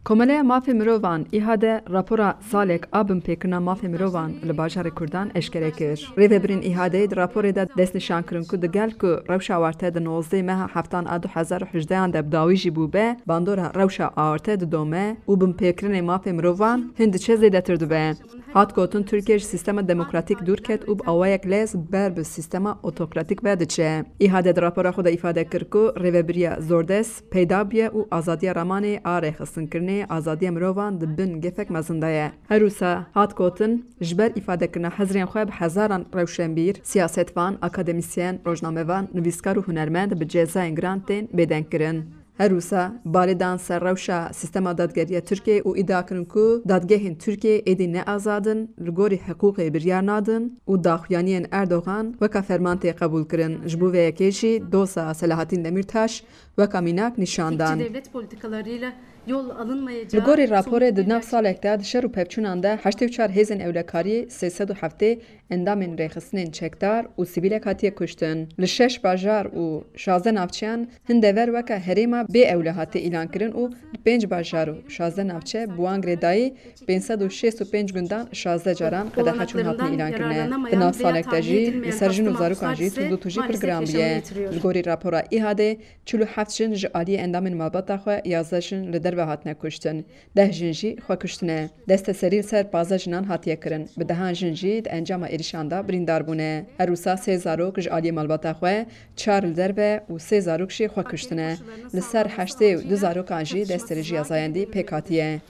Komeleya Mafê Mirovan îhade rapora salek a binpêkirina mafê mirovan li bajarê Kurdan eşkere kir. Rêveberên îhadeyê di raporê de destnîşankirin ku digel ku rewşa awarte di 19 meha heftan a 2018 de bidawî jî bûbe, bandora rewşa awarte didome û binpêkirinê mafê mirovan hin diçe zêdetir dibe. Hat gotin Tirkiye ji sistema demokratîk dûr ket û bi awayek lez ber bi sistema otokratik ve diçe. İhade di rapora xwe de îfade kir ku rêveberiya zordest peyda bûye û azadiya ramanê a rêxistinkirinê azadiya mirovan di bin gefek mezin de ye. Her wisa hat gotin ji ber îfadekirina hezrên xwe bi hezaran rewşenbîr, siyasetvan, akademisyen, rojnamevan, nivîskar û hunermend bi cezayên giran tên bêdengkirin. Her wisa balêdan ser rewşa sistema dadgeriya Tirkiye û îdia kirin ku dadgehên Tirkiye êdî neazadin, li gorî hiqûqê biryar nadin û daxuyaniyên Erdogan weka ferman tê qebûl kirin. Ji bo vê yekê jî dosa Selahattin Demirtaş weka mînak nîşandan. Devlet politikalarıyla yol alınmayacağı... Li gorî raporê di nav salek de di şer û pevçûnan de 84 hêzên ewlekarî 307 endamên rêxistinên çekdar û sivîlek hatiye kuştin. Li 6 bajar û 16 navçeyan hin dever weka herêma bê ewle hatiye îlan kirin û li 5 bajar û 16 navçe bi wan girêdayî 565 gundan 16 caran qedeha çûn hatine îlan kirine. Di nav salek de jî li ser jin û zarokan jî tû jî pir giran bûye. Li gorî rapora îhadê 47 jin ji aliyê endamên malbata xwe 11 jin li derve hatine kuştin. 10 jin jî xwe kuştine. Desteserî ser 15 jinan hatiye kirin. Bi 10 jin jî di encama êrişan de birîndar bûne. Her wisa 3 zarok ji aliyê malbata xwe 4 li derve û 3 zarok jî xwe kuştine. Li ser 8 û 2 zarokan jî desterêjiya zayendî pêk hatiye.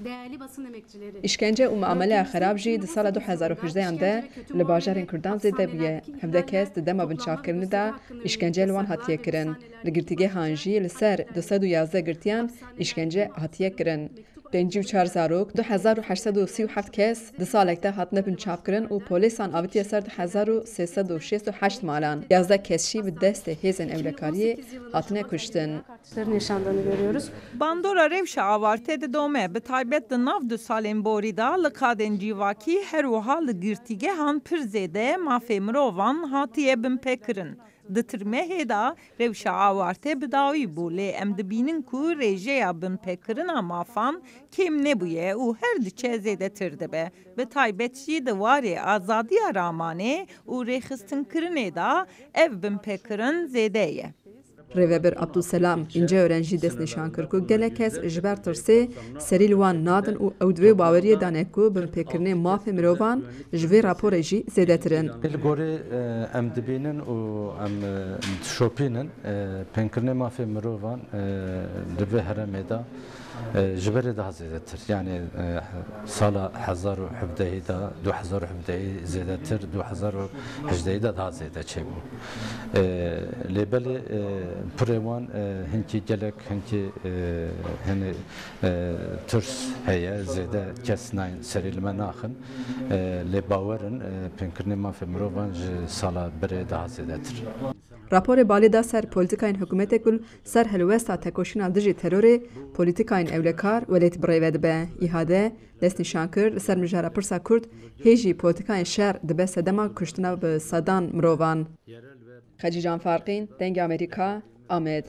Değerli basın emekçileri. İşkence û muameleya xerab jî di sala 2018 de li bajarên Kurdan zêde bûye. Hevdek kes di dema binçavkirinê de işkence li wan hatiye kirin. Li girtîgehan jî li ser 211 girtiyan işkence hatiye kirin. 54 zarok 2837 kes di salekte hatine binçavkirin û polîsan avitiye ser 1368 malan. 11 kes jî bi destê hêzên ewlekariyê hatine kuştin. Yaşandığını görüyoruz. Bandora rewşa awarte didome bi taybet di nav du salên borî da li qadên cîvakî her wiha li girtîgehan pir zêde mafê mirovan hatiye binpêkirin. Di tirmehê da rewşa awarte bidawî bû lê em dibînin ku rêjeya binpêkirina mafan kêm nebûye û her diçe zêdetir dibe. Bi taybet jî di warê azadiya ramanê û rêxistinkirinê da ev binpêkirin zêde ye. Rêveber Abdulselam înce öğrenci destnîşan kir ku gelek kes ji ber tirsê serî li wan nadin û ew divê baweriyê dane ku binpêkirinê mafê mirovan ji vê raporê jî zêdetirin. Li gorî em dibînin û em dişopînin pêkirinê mafê mirovan li vê herêmê de ji berê daha zêdetir. Yani sala 2017 da 2017 zêdetir, 2018 de daha zêde çêbû. Lêbelê pirê wan hinkî gelek hinkî hinê tirs heye zêde kes nayên serî li me naxin. Lê bawerin pêkirinê mafê mirovan ji sala berê daha zêdetir. Raporê balê da ser polîtikayên hikûmetê ku ser helwesta tekoşîna dijî terorê polîtikayên ewlekar welêt birêve dibe. İhade destnîşan kir li ser mijara pirsa Kurd hê jî polîtikayên şer dibe sedema kuştina bi sedan mirovan. Xecî Canfarqîn, Dengê Amerîka, Amed.